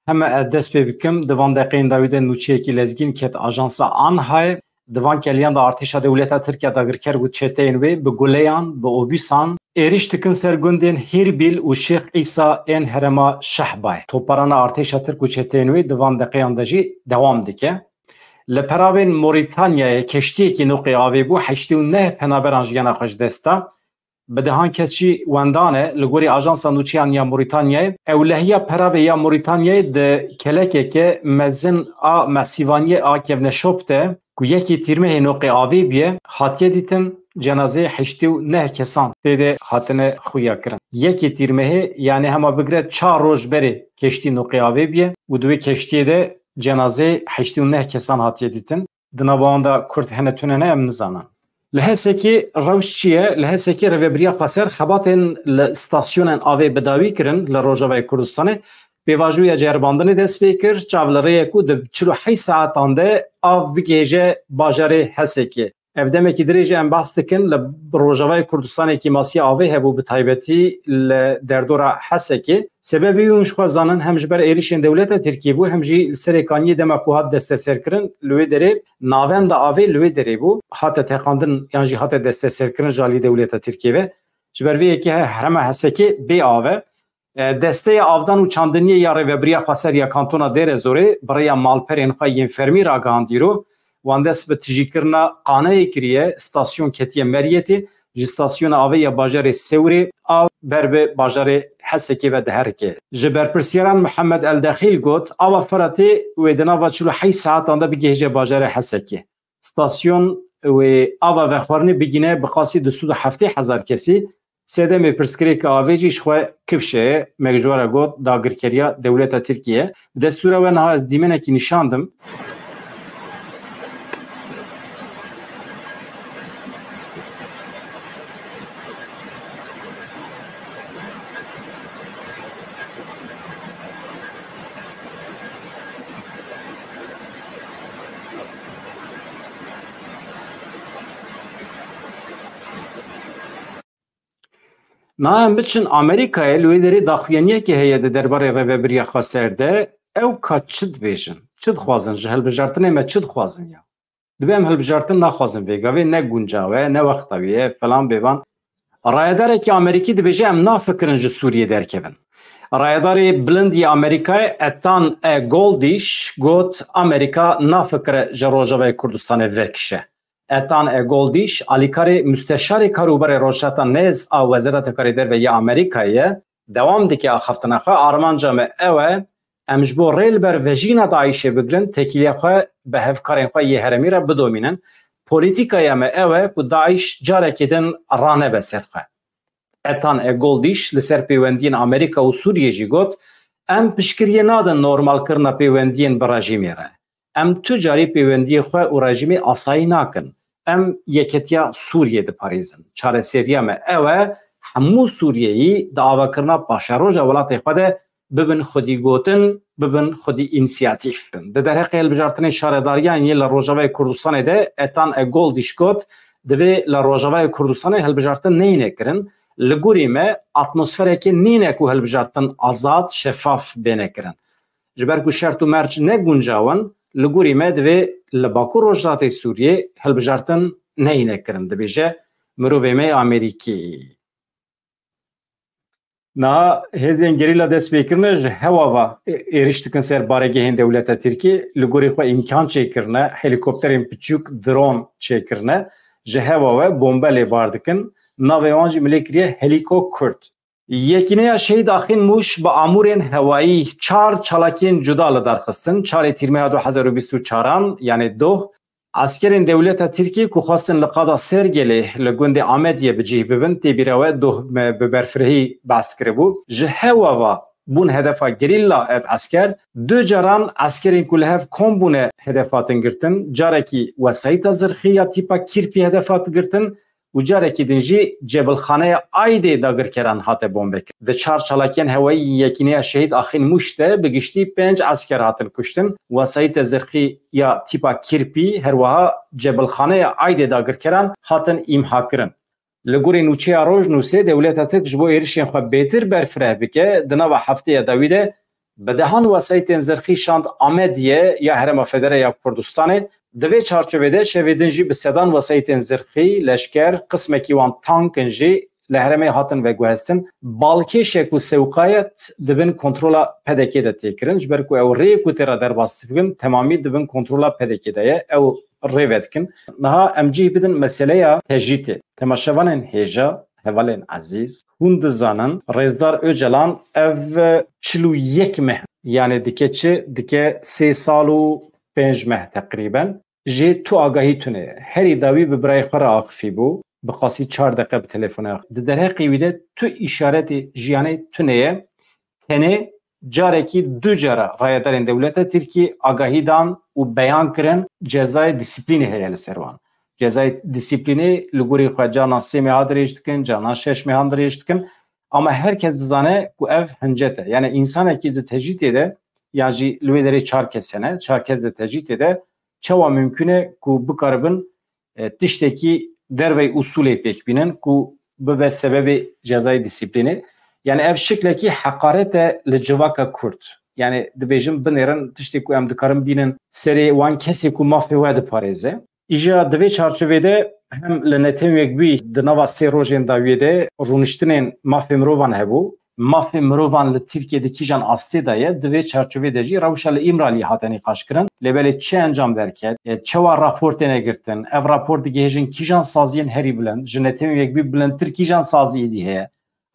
هم دست به بکم دوان دقیقین داوید نوچیه کی لزگین کت آژانسا آنهای دوان کلیان دا ارتشا دولتا ترکیه داگرکر گوت چته اینوی به گلیان به اوبیسان ایریش تکن سرگندین هیربیل و شیخ عیسا این هرما شحبای توپرانا ارتشا ترک گوت چته اینوی دوان دقیقان داجی دوام دکه لپراوین موریتانیا کشتی کی نوقی آوی بو 89 پنابران جیانا خوش دستا بدهان کسی وندانه لگوری آژانس نوچیان یا موریتانیا اولهیا پراوی یا موریتانیا د کلکه که مزن آ مسیوانی آ که نشوبته که یکی تیرمه نوقی آوی بیه حاتیه دیتن جنازه 89 کسان دیده حاتنه خویا کرن یکی تیرمه یعنی همه بگره 4 روز بره کشتی نوقی آوی بیه و دوی کشتی ده جنازه 89 کسان حاتیه دیتن دنابانده کرد هنتونه نه ام نزانن لهسکی روش چیه؟ لهسکی روبریا خسر خباتن لستاسیون آوی بداوی کرن لروجاوی کردستانه به واجوی جرباندن دست بکر چاولره کو د 48 ساعت انده آف بگیجه باجره هسکی افدمه کی درجه ام باستکن لروجاوی کردستانه کی ماسی آوی هبو به تایبتی در دورا هسکی سببی اونش خوازانن همج بر ایریشن دولت ترکیه بو همجی سرکانی دمکوهات دست سرکرن لوی دره ناوند آوی لوی دره بو حتی تخاندن یعنی حتی دست سرکرن جالی دولت ترکیه و جبروی که همه هسکی بی آوه دسته آفدان و چاندنی یا روبریا خسر یا کانتونا دیر زوره برای مالپرین خواهی فرمی را گاندی رو واندس به تجیکرنا قانه کریه ستاسیون کتیه مریتی جستاسیون آوی یا باجر سوری آو بربه باجر حسکی و دهرکی جبر پرسیران محمد الداخل گوت آوا فراتی و دناوا 48 ساعت آنده بگیجه باجر حسکی ستاسیون و آوا وخورنی بگینه بخاصی 270,000 کسی سیده می پرسکری که آویجیش خواه کفشه مگجوارا گوت داگرکریا دولت ترکیه دستوره و نها از دیمنه که نشاندم نه هم بچن آمریکای لویدری داخویانیه که هیده درباره روبریا خسرده او که چید بیشن چید خوازن جهل بجارتنه ما چید خوازن یا دبیم هل بجارتن نخوازن ویگاوی نه گونجاوه نه وقتاویه فلان بیوان رایداره که آمریکی دبیجه ام نافکرن جه سوریه درکبن رایداری بلندی آمریکای اتان گولدیش گوت آمریکا نافکر جه روجاوه کردستان وکشه اتان گولدیش الیکاری مستشار کاروبار روشتا نیز وزارت کاری در و یا آمریکایه دوام دیگه آخفتنه خواه آرمان جامعه اوه امجبو ریل بر وجین داعیشه بگرن تکیلیه خواه به هفکارین خواه یه هرمی را بدومینن پولیتیکای اوه که داعیش جاره کدن رانه بسر خواه اتان گولدیش لسر پیوندین آمریکا و سوریه جی گوت ام پشکریه نادن نورمال کرنا پیوندین براجیمی را ام تجاری پیوندی خواه و رژیمی آسایی ناکن ام یکتیا سوریه ده پاریزن چاره سریه ما اوه همو سوریهی ده آوه کرنا باشروج اولات خود ببن خودی گوتن ببن خودی انسیاتیف ده در حقیل بجارتن شارداریان یه لروجاوه کردستان ده اتان گولدیش گوت دوی لروجاوه کردستان هل بجارتن نینه کرن لگوری ما اتمسفره که نینه که هل بجارتن آزاد شفاف بینه کرن جبرکو شرط و مرج نگونجاون لگوری ما دوی لباکو روجات سوریه هل بجارتن نینه کرن ده بیجه مروی ما امریکی نه هزین گریلا دست بکرنه جه هوا و ایرشتکن سر بارگه هند دولت ترکیه لگوری خو امکان چه کرنه هلیکوپترین پچوک درون چه کرنه جه هوا و بمبل باردکن ناوی وانجی ملیکریه هلیکوپتر یکینه شهید آخین موش با امورین هوایی 4 چالاکین جدا لدرخستن 4 تیرمه 2024 یعنی 2 اسکرین دولت ترکیه که خواستن لقادا سرگله لگوند آمدیه بجیه ببن تیبیره و 2 ببرفرهی بس کرده بود جه هوا و بون هدفا گریلا اف اسکر 2 جاران اسکرین کل هف کم بونه هدفاتن گرتن جاره کی وسایت زرخی یا تیپا کیرپی هدفات گرتن و جاره کی دنجی جبل خانه آیده داگر کرن هات بومبک ده 4 چالاکین هوایی یکینه شهید آخین مشته بگشتی 5 اسکر هاتن کشتن وسایت زرخی یا تیپا کیرپی هر وها جبل خانه آیده داگر کرن هاتن امها کرن لگوری نوچه روز نوسه دولت ترک جبو ایرشین خو بهتر برفره بکه دنا و هفته داویده بدهان وسایت زرخی شاند آمدیه یا هرم فدره یا کردستان دوی چارچوبه شویدن جی به سدان وسایت زرخی لشکر قسم کیوان تانکن جی لهرمه هاتن و گوهستن بالکی شکو سوقایت دبن کنترولا پدکی ده تکرن جبر کو او ری کو ترا در باستفگن تمامی دبن کنترولا پدکی ده او ریوتکن نها امجی بدن مسئله تجیت تماشاوانن هجا هوالن عزیز هوند زانن رزدار öcalan ev 41 meh yani dike 3 سال و 5 meh تقریبا جی تو آگاهی تونه هری داوی به برای خورا آخفی بو بقاسی 4 دقیقه به تلفن در قیویده تو اشارت جیانه تونه تنه جارکی دو جارا رایدارین دولت ترکی آگاهی دان و بیان کرن جزای دیسیپلینی هیل سروان جزای دیسیپلینی لگوری خواه جانا 3 ماه دریشت کن جانا 6 ماه دریشت کن اما herkes zane ku ev hincete yani insan ki de tecrit ede yani lüvederi 4 kesene 4 kez de tecrit ede çava mümküne ku bu karabın tişteki derve usulü pek binen ku bu sebebi cezai disiplini yani ev şekleki hakarete le civaka kurt yani dibejim binerin tişteki ku em dikarım binen seri wan kesi ku mafya ve de pareze İja dve çarçovede hem lenetem yekbi de nava se rojen davide runiştinin mafya mrovan hebu mafya mrovan le Türkiye'deki jan astedaye dve çarçovede ji ravşal imrali hatani kaşkırın lebele çe encam derket çeva raportene girtin ev raport gejin kijan saziyen heri bilen jenetem yekbi bilen Türkiye jan sazli idi he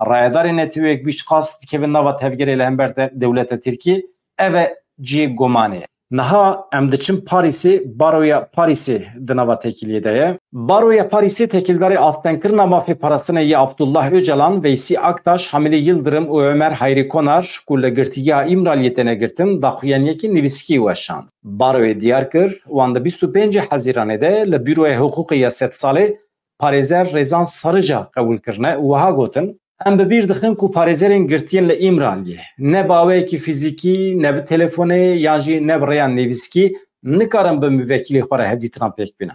rayadar netem yekbi şkas kevin nava tevgere lehemberde devlete Türkiye eve ji gomane Naha em diçin Paris'i Baroya Paris'i dınava tekiliyedeye. Baroya Paris'i tekildarı Altenkırna mafya parasına ya Abdullah Öcalan, Veysi Aktaş, Hamile Yıldırım, Ömer Hayri Konar, kulle girtiya İmraliyetine girtin, daxuyaniyeki Niviski ulaşan. Baroya Diyarkır, vanda 25 Haziran'da le Büroya Hukuki Yaset Salih, Parizer Rezan Sarıca kabul kırne, uha gotin. Em bi bir dixin ku parêzerên girtiyen li Îmraliyê ne baweyekî fîzîkî ne bi telefonê yan jî ne bi rêyan nêvîskî nikarin bi müvekkilê xwe re hevdîtinan pêk bînin.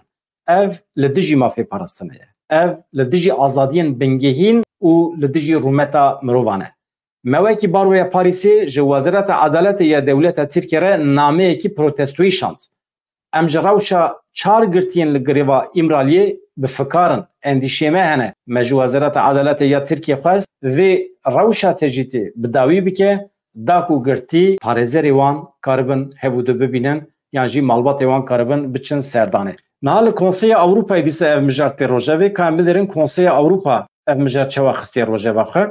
Ev li dijî mafê parastinê ye. Ev li dijî azadiyên bingehîn û li dijî rûmeta mirovan e. Mewekî Baroya Parîsê ji Wezareta Edaletê ya Dewleta Tirkiye re nameyekî protestoyî şand. Em ji rewşa çar girtiyên li girêva Îmraliyê bi fikarin endîşeme hene me ji Wezareta Edaletê ya Tirkiye xwest vê rewşa tecîtê bi dawî bike da ku girtî parêzerê wan karibin hevû de bibînin yan jî malbatê wan karibin biçin serdanê. Niha li Konseya Ewropayê dîsa ev mijar tê rojevê ka em bilerin Konseya Ewropa ev mijar çawa xistiye rojeva xwe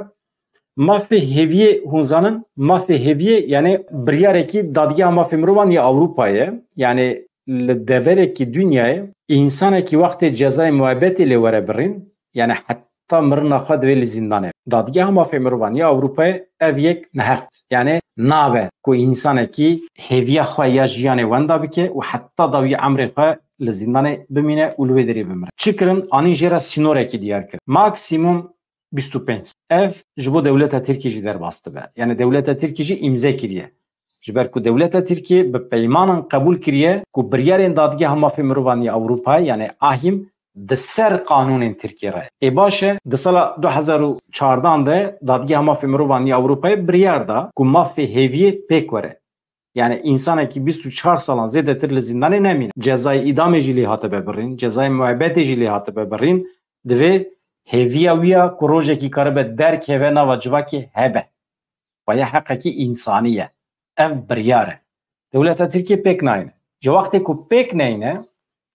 mafê hêviyê hûn zanin mafê hêviyê yani biryarekî dadigeha mafê mirovan ya Ewropayê yani li deverekî dünyayê insanekî wextê cezayê muebetê lê were birîn yani heta mirina xwe divê li zindanê dadigeha mafê mirovan ya Ewropayê ev yek neheqt yani nabe ku insanekî hêviya xwe ya jiyanê wenda bike û heta dawî emrê xwe li zindanê bimîne û li wê derê bimire. Çi kirin anî jê re sînorekî diyar kir. Maksimum 25. Ev ji bo Dewleta Tirkiye jî derbas dibe. Yani Dewleta Tirkiye jî îmze kiriye. Ji ber ku Dewleta Tirkiye bi peymanan qebûl kiriye ku biryarên dadigeha mafê mirovan ya Ewropayê yani ahîm di ser qanûnên Tirkiye re. Ê baş e di sala 2014 de dadigeha mafê mirovan ya Ewropayê biryar da ku mafê hêviyê pêk were. Yani insanekî 24 salan zêdetir li zindanê nemîne. Cezayê îdamê jî lê hate bebirîn, cezayê muebetê jî lê hate bebirîn divê hêviya wî ya ku rojekî karibe derkeve nava civakê hebe. Baya heqekî însanî ye. Ev biryar e. Dewleta Tirkiye pêk nayîne. Ji wextê ku pêk neyîne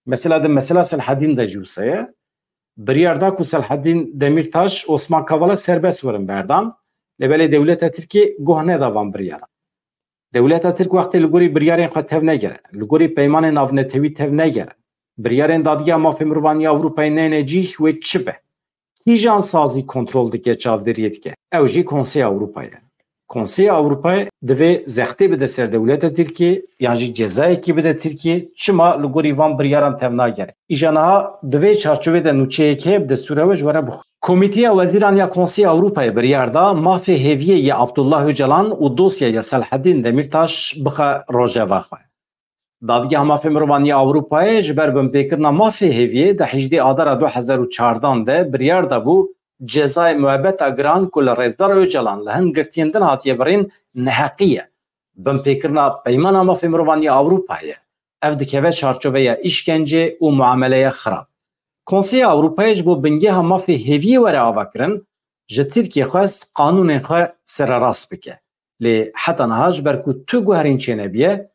mesela de mesela Selahaddin de jî wisa ye biryar da ku Selahaddin Demirtaş Osman Kavala serbest werin berdan lêbelê Dewleta Tirkiye goh neda van biryara. Dewleta Tirk wextê li gorî biryarên xwe tev negere, li gorî peymanên navnetewî tev negere. Biryarên dadigeha mafê mirovan ya Ewropayê neyne cih wê çi be? Kî jan sazî kontrol dike çavderiyê dike? Ew jî Konseya Ewropayê. Konseya Ewropayê divê zextê bide ser Dewleta Tirkiye yan jî cezayekî bide Tirkiye çima li gorî van biryaran tev nagere. Îja niha divê çarçovê de nûçeyekê bi destûra we ji were bixwe. Komîteya Wezîran ya Konseya Ewropayê biryar da mafê hêviyê ya Abdullah Öcalan û dosyaya Selahaddin Demirtaş bixe rojeva xwe. Dadigeha mafê mirovan ya Ewropayê ji ber binpêkirina mafê hêviyê di 18 Adara 2014 de biryar da bû cezayê muebeta giran ku li Rêzdar Öcalan li hin girtiyên din hatiye birîn neheqî ye. بم پیکرنا پیمانا مافی مروانی اروپایه اف دکوه چارچوبه işkence و معامله خراب کنسیل اروپایش بو بنگه هم مافی هیوی وره آوا کرن جه ترکیه خواست قانون خواه سر راست بکه لی حتی نهاج برکو تو گوهرین چینه بیه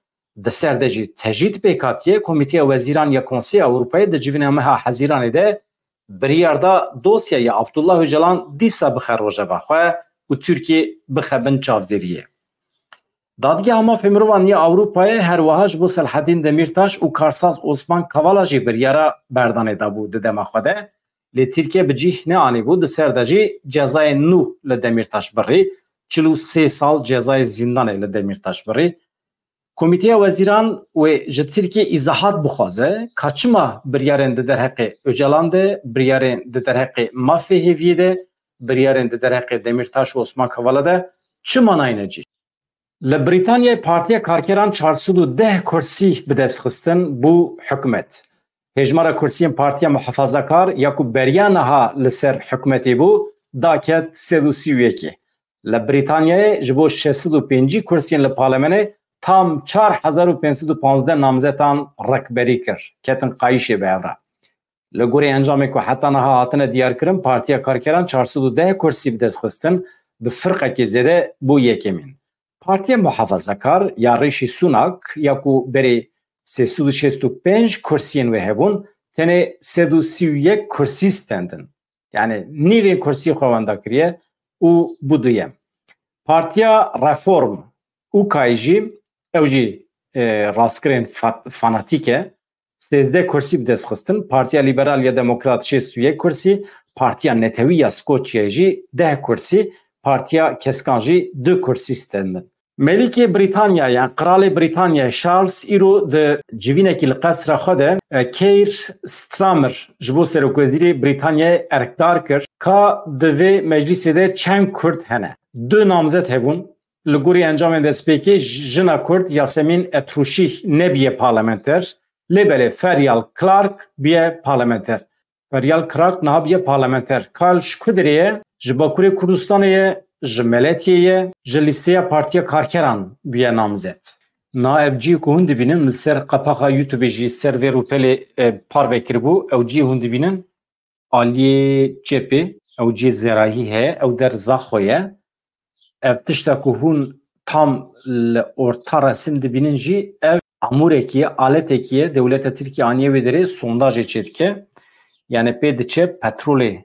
د سردجی تجدید بکاتیه کمیته وزیران یا کنسیل اروپای د جوین همه حزیران ده بریاردا دوسیا یا عبدالله öcalan دیسا بخیر روژه بخواه و ترکیه بخبن چاودریه دادگاه هما فمروانی اروپای هر وهاج بو سلحدین دمیرتاش و کارساز عثمان کوالا جی بریارا بردانه دا بود دما خوده لی ترکیه بجیه نه آنی بود سردجی جزای نو لدمیرتاش بری 43 سال جزای زندانه لدمیرتاش بری کمیته وزیران و جه ترکیه ایزاحات بخوازه کچما بریارن در حق öcalan ده بریارن در حق مافی هیوی ده بریارن در حق دمیرتاش و عثمان کوالا ده چه ماناینه جی لبریتانیا پارتیا کارکران 410 کرسی به دست خستن بو حکومت هجمارا کرسی پارتیا محافظه‌کار یاکو بریانها لسر حکومتی بو داکت 331 لبریتانیا جبو 605 کرسی لپارلمانه tam 4515 نامزدان رکبری کر کتن قایشه به اورا لگوری انجام کو حتی نها هاتنه دیار کرن پارتیا کارکران 410 کرسی به دست خستن به فرقه که زده بو یکمین پارتیا محافظه کار یا ریشی سوناک یا کو بری 365 کرسین و هبون تنه 331 کرسی ستندن یعنی نیوی کرسی خوانده کریه او بودویم پارتیا رفورم او کایجی اوجی راستکرین فاناتیکه 13 کرسی به دست خستن پارتیا لیبرال یا دموکرات 61 کرسی پارتیا نتوی یا سکوچیا جی 10 کرسی پارتیا کسکانجی 2 کرسی ستندن ملکی بریتانیا یا قرال بریتانیا شارلز ایرو د جوینه کی القصر خده کیر سترامر جبو سروکوزیری بریتانیا ارکدار کرد که دوی مجلس ده چند کرد هنه دو نامزد هبون لگوری انجام دستپیکی جنا کرد یاسمین اتروشیح نبیه پارلمنتر لبله فریال کلارک بیه پارلمنتر فریال کلارک نه بیه پارلمنتر کالش کدریه جباکوری کردستانیه جملتیه جلیسته پارتیا کارکران بیه نامزد نا evci ku hûn dibînin li ser qepaxa YouTubeê jî ser vê rûpelê parve kiribû ew cî hûn dibînin aliyê cepê ew cî zerahî heye ew der zaxo ye ev tişta ku hûn tam li orta resim dibînin jî ev amûrekî ye aletekî ye dewleta Tirkiye aniye wê derê sondajê çê dike yani pê diçe petrolê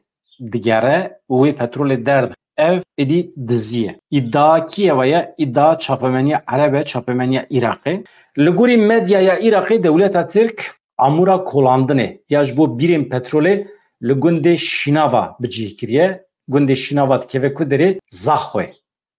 digere û wê petrolê derdike ev edi diziye. İddia Kiev'e iddia çapemeniya Arabı çapemeniya Irak'ı. Liguri medyaya Irak'ı devleta Türk amura kolandını. Yaş bu birim petrole ligunde Şinava bicikriye. Gunde Şinava keve kuderi Zahwe.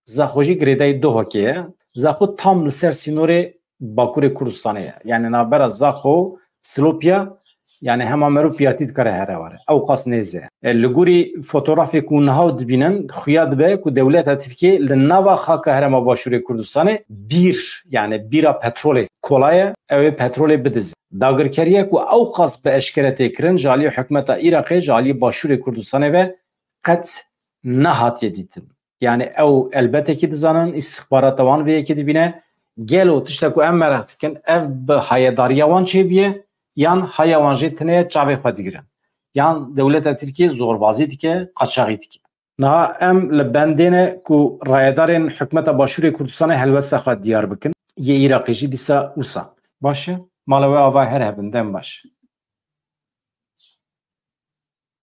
Zahweji greday dohokiye. Zahwe tam liser sinore Bakure Kurdistan'e. Yani nabera Zahwe Slopya yani hema merupiyatî dikare here ware ew qas nêze li fotoğrafê ku niha dibînin xuya dibe ku dewleta Tirkiye li nava xaka herema Başûrê Kurdistanê bir yani bîra petrolê kolaye ew ê petrolê bidize dagirkeriye ku ew qas bi eşkere tê kirin ji aliyê hikûmeta Iraqê ji aliyê Başûrê Kurdistanê ve qet nehatiye dîtin yani ew elbettekî dizanin istixbarata wan vê yekê dibîne gelo tiştek ku em merak dikin ev bi hayedariya wan çêbiye yan hayawan jê tinê çavê xwe digirin yan dewleta Tirkiye zorbazî dike qaçaxî dike niha em li bendêne ku rayedarên hikûmeta Başûrê Kurdistanê helwesta xwe diyar bikin yê Iraqê jî dîsa wisa baş e mala we ava her hebin dem baş